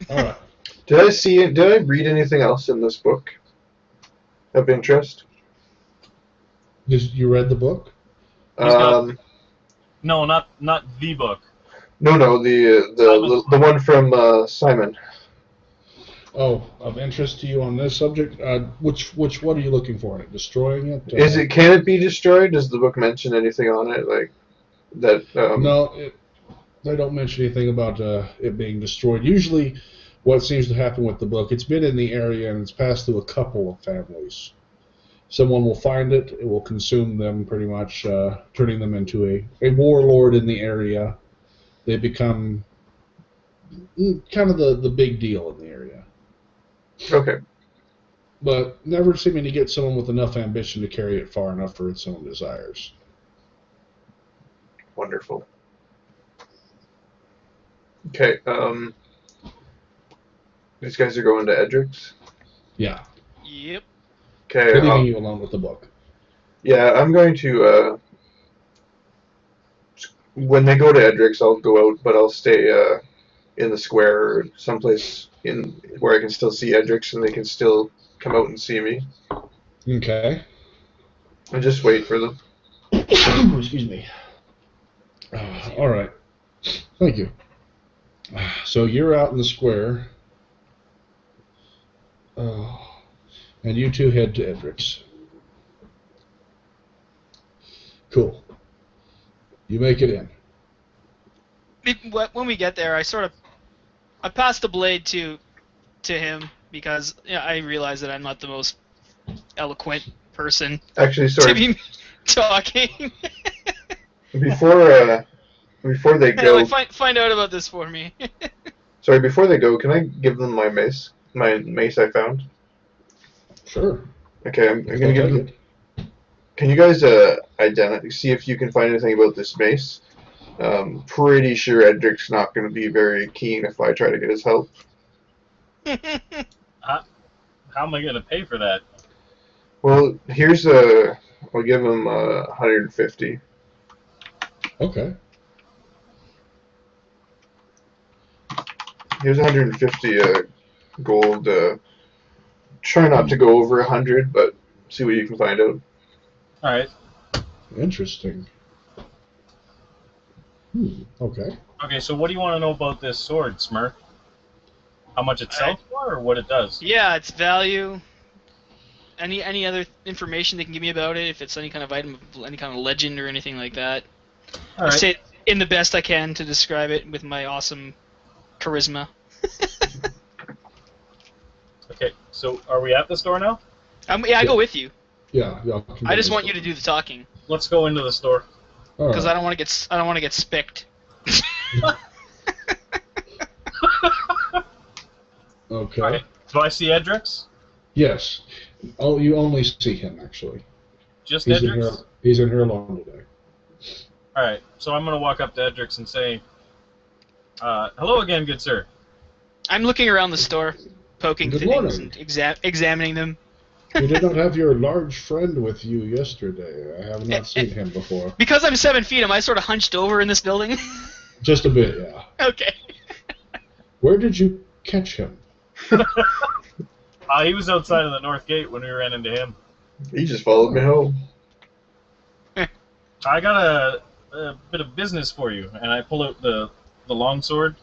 All right. Did I read anything else in this book of interest? You read the book? He's got Um, no, not the book. no, Simon's the book. one from Simon. Oh, of interest to you on this subject? Which what are you looking for in it? Destroying it? Can it be destroyed? Does the book mention anything on it like that? No, they don't mention anything about it being destroyed. Usually, what seems to happen with the book, it's been in the area and it's passed through a couple of families. Someone will find it, it will consume them pretty much, turning them into a warlord in the area. They become kind of the big deal in the area. Okay. But never seeming to get someone with enough ambition to carry it far enough for its own desires. Wonderful. Okay. These guys are going to Edric's. Yeah. Yep. Okay. They're leaving you alone with the book. Yeah, I'm going to. When they go to Edric's, I'll go out, but I'll stay in the square or someplace in where I can still see Edric's and they can still come out and see me. Okay. And just wait for them. Excuse me. All right. Thank you. So you're out in the square, and you two head to Edric's. Cool. You make it in. When we get there, I pass the blade to him because I realize that I'm not the most eloquent person Actually, to sorry. be talking. Before they go, Like, find out about this for me. sorry. Before they go, can I give them my mace? My mace I found. Sure. Okay, I'm gonna give them. Can you guys see if you can find anything about this mace? Pretty sure Edric's not going to be very keen if I try to get his help. How am I gonna pay for that? Well, I'll give him 150. Okay. Here's 150 gold. Try not to go over 100, but see what you can find out. All right. Interesting. Okay. Okay, so what do you want to know about this sword, Smurrrrh? How much it sells for, or what it does? Yeah, its value. Any other information they can give me about it? If it's any kind of item, any kind of legend or anything like that. All I right. say it in the best I can to describe it with my awesome charisma. Okay, so are we at the store now? I go with you. Yeah. I just want you to do the talking Let's go into the store. because I don't want to get spicked. Okay. All right. Do I see Edric's? Yes. Oh, you only see him actually. Just He's in here. Edric's? He's in here alone today. All right. So I'm gonna walk up to Edric's and say, "Hello again, good sir." I'm looking around the store, poking Good things morning. and examining them. You did not have your large friend with you yesterday. I have not seen him before. Because I'm 7 feet, am I sort of hunched over in this building? Just a bit, yeah. Okay. Where did you catch him? He was outside of the north gate when we ran into him. He just followed me home. I got a bit of business for you, and I pull out the longsword,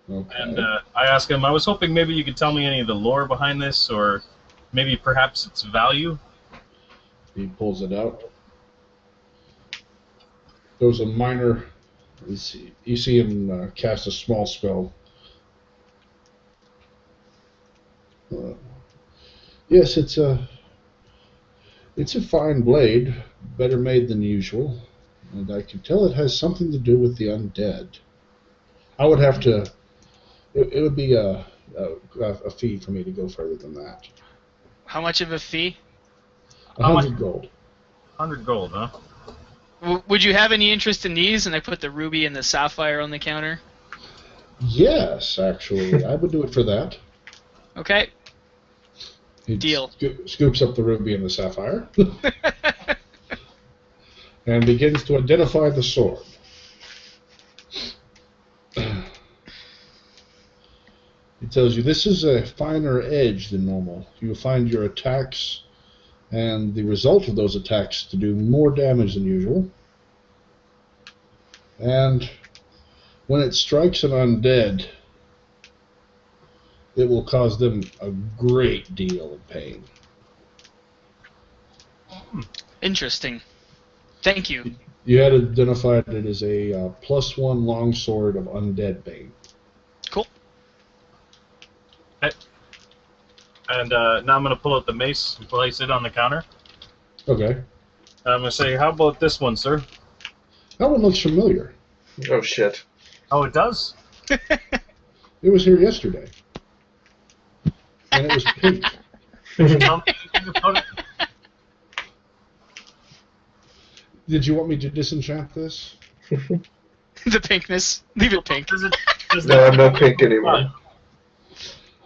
Okay. and I ask him, I was hoping maybe you could tell me any of the lore behind this, or maybe perhaps its value. He pulls it out. There's a minor. You see him cast a small spell. Yes, it's a fine blade, better made than usual, and I can tell it has something to do with the undead. I would have to. It would be a fee for me to go further than that. How much of a fee? 100 gold. 100 gold, huh? Would you have any interest in these? And I put the ruby and the sapphire on the counter. Yes, actually, I would do it for that. Okay. He Deal. Scoops up the ruby and the sapphire and begins to identify the sword. It tells you this is a finer edge than normal. You'll find your attacks and the result of those attacks to do more damage than usual. And when it strikes an undead, it will cause them a great deal of pain. Interesting. Thank you. You had identified it as a +1 longsword of undead bane. Cool. And now I'm going to pull out the mace and place it on the counter. Okay. I'm going to say, how about this one, sir? That one looks familiar. Oh shit. Oh, it does? It was here yesterday. And it was pink. Can you tell me anything about it? Did you want me to disenchant this? The pinkness. Leave it pink. Does No, I'm not pink anymore.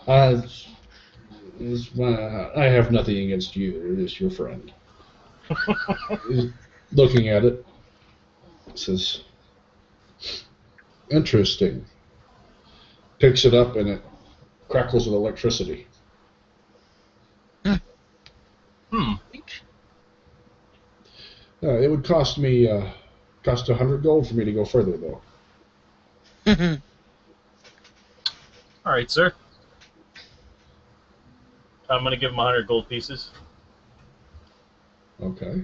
I have nothing against you. It is your friend. He's looking at it. Says, interesting. Picks it up and it crackles with electricity. It would cost me 100 gold for me to go further, though. All right, sir. I'm going to give him 100 gold pieces. Okay.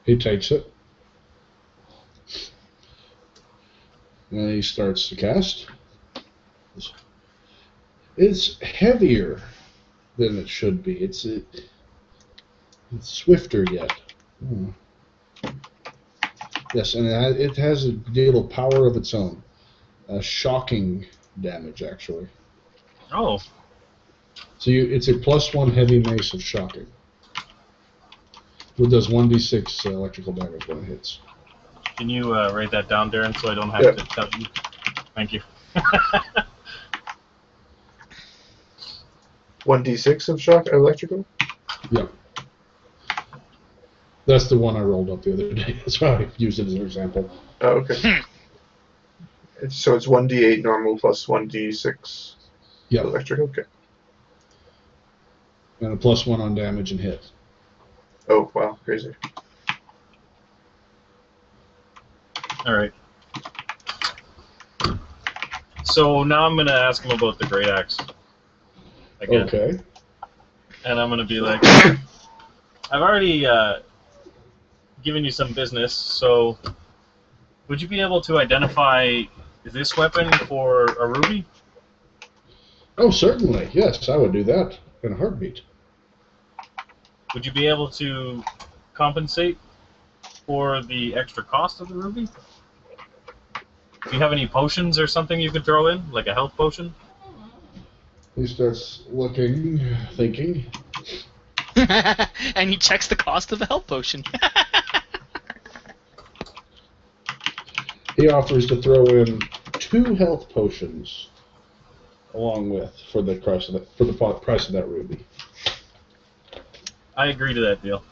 He takes it. And he starts to cast. It's heavier than it should be. It's swifter yet. Yes, and it has a deal of power of its own. Shocking damage, actually. Oh. So it's a +1 heavy mace of shocking. It does 1d6 electrical damage when it hits. Can you write that down, Darren, so I don't have to tell you? Thank you. 1d6 of shock electrical? Yep. That's the one I rolled up the other day. That's why I used it as an example. Oh, okay. So it's 1d8 normal plus 1d6 Yep. electrical? Okay. And a +1 on damage and hit. Oh, wow. Crazy. All right. So now I'm going to ask him about the great axe. Again. Okay. And I'm going to be like, I've already given you some business, so would you be able to identify this weapon for a ruby? Oh, certainly. Yes, I would do that in a heartbeat. Would you be able to compensate for the extra cost of the ruby? Do you have any potions or something you could throw in, like a health potion? He starts looking, thinking. And he checks the cost of a health potion. He offers to throw in 2 health potions along with for the price of that ruby. I agree to that deal.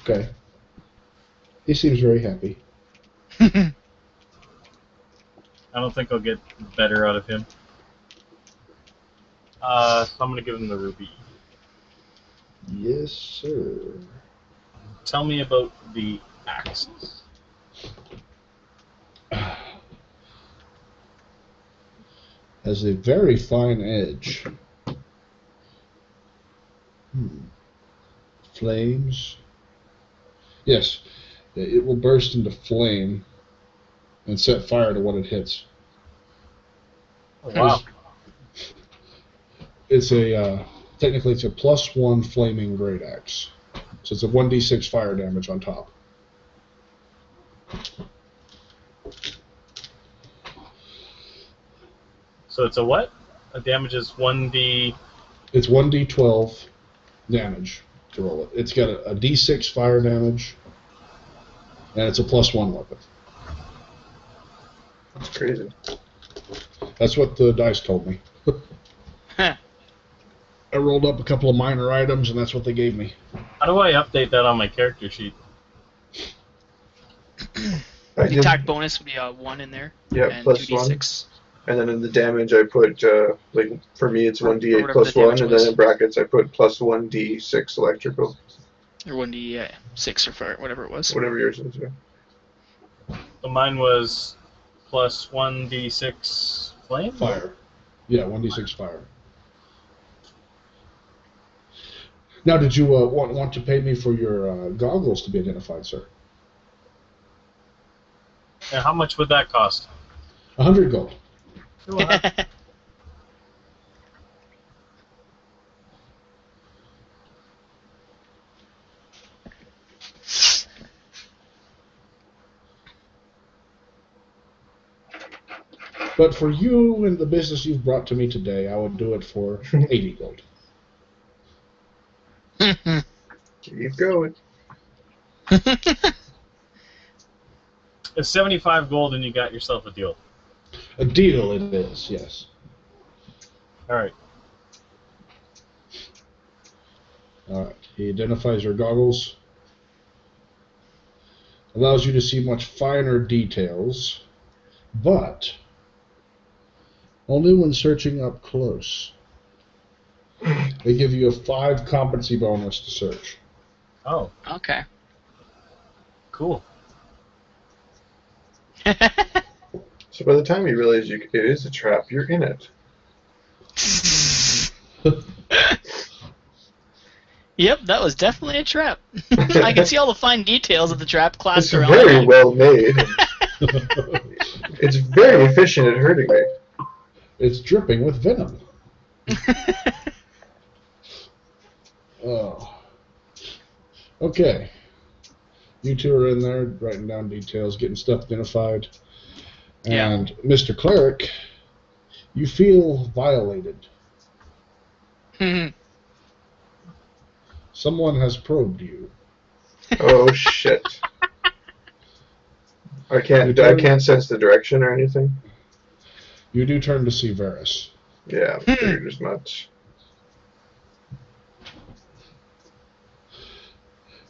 Okay. He seems very happy. I don't think I'll get better out of him. So I'm going to give him the ruby. Yes, sir. Tell me about the axes. Has a very fine edge. Flames. Yes, it will burst into flame and set fire to what it hits. Oh, wow. It's a technically it's a +1 flaming great axe, so it's a 1d6 fire damage on top. So it's a what? A damage is 1d... It's 1d12 damage to roll it. It's got a d6 fire damage, and it's a +1 weapon. That's crazy. That's what the dice told me. I rolled up a couple of minor items, and that's what they gave me. How do I update that on my character sheet? The attack bonus would be a 1 in there. Yeah, and plus 2d6. And then in the damage, I put, like, for me, it's Or 1d8 whatever plus the 1, damage and was. then in brackets, I put plus 1d6 electrical. Or 1d6 or fire, whatever it was. Whatever yours is, yeah. So mine was plus 1d6 flame? Fire. Yeah, 1d6 fire. Now, did you want to pay me for your goggles to be identified, sir? And how much would that cost? 100 gold. But for you and the business you've brought to me today, I would do it for 80 gold. Keep going. It's 75 gold and you got yourself a deal. A deal it is, yes. Alright. Alright, he identifies your goggles. Allows you to see much finer details, but only when searching up close. They give you a 5 competency bonus to search. Oh, Okay. cool. So by the time you realize it is a trap, you're in it. Yep, that was definitely a trap. I can see all the fine details of the trap It's clasped around very it. well made. It's very efficient at hurting me. It's dripping with venom. Oh. Okay. You two are in there writing down details, getting stuff identified. And Mr. Cleric, you feel violated. Someone has probed you. Oh shit! I can't sense the direction or anything. You do turn to see Varys. Yeah, figured as much.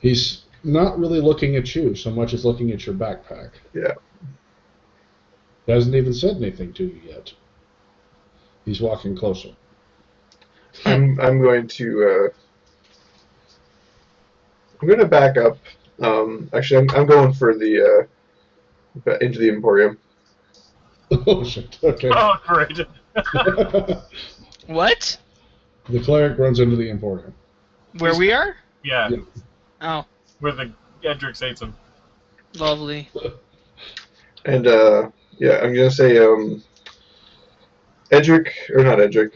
He's not really looking at you so much as looking at your backpack. Yeah. He hasn't even said anything to you yet. He's walking closer. I'm going to back up. Actually, I'm going for the into the Emporium. Oh shit! Okay. Oh, great. What? The cleric runs into the Emporium. Where we are? Yeah, Yeah. Oh, where the Edrix hates him. lovely. And yeah, I'm gonna say Edric or not Edric.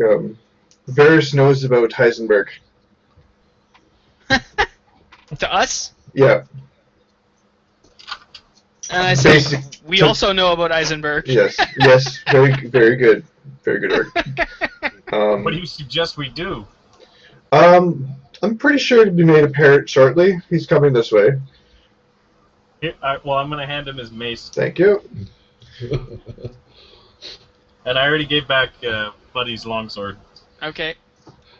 Varys knows about Heisenberg. To us? Yeah. And I say, Basic- we also know about Eisenberg. Yes. Yes. Very good. Very good work. What do you suggest we do? I'm pretty sure to be made apparent shortly. He's coming this way. Here, well, I'm going to hand him his mace. Thank you. And I already gave back Buddy's longsword. Okay.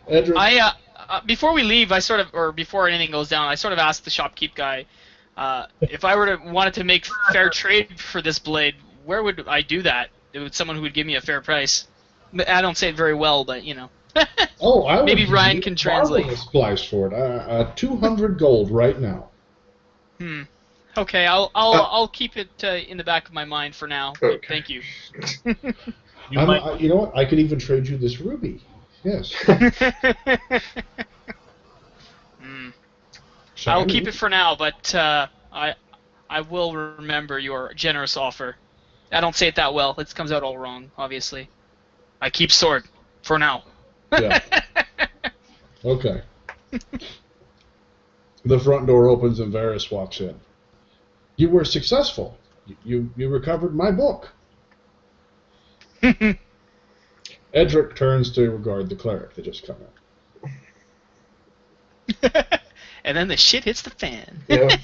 Edric, Before we leave, before anything goes down, I sort of asked the shopkeep guy, if I wanted to make fair trade for this blade, where would I do that? With someone who would give me a fair price. I don't say it very well, but you know. I would Maybe Ryan give can you translate. marvelous price for it. 200 gold right now. Okay, I'll keep it in the back of my mind for now. Okay. Thank you. You might. You know what? I could even trade you this ruby. Yes. I'll keep it for now, but I will remember your generous offer. I don't say it that well. It comes out all wrong, obviously. I keep sword for now. Yeah. Okay. The front door opens and Varys walks in. You were successful. You recovered my book. Edric turns to regard the cleric that just come in. And then the shit hits the fan. Yeah.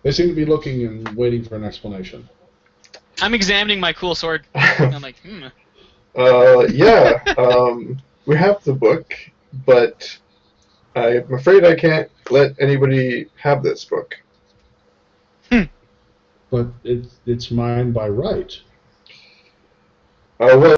They seem to be looking and waiting for an explanation. I'm examining my cool sword. I'm like, Yeah. We have the book, but I'm afraid I can't let anybody have this book. But it's mine by right. Well,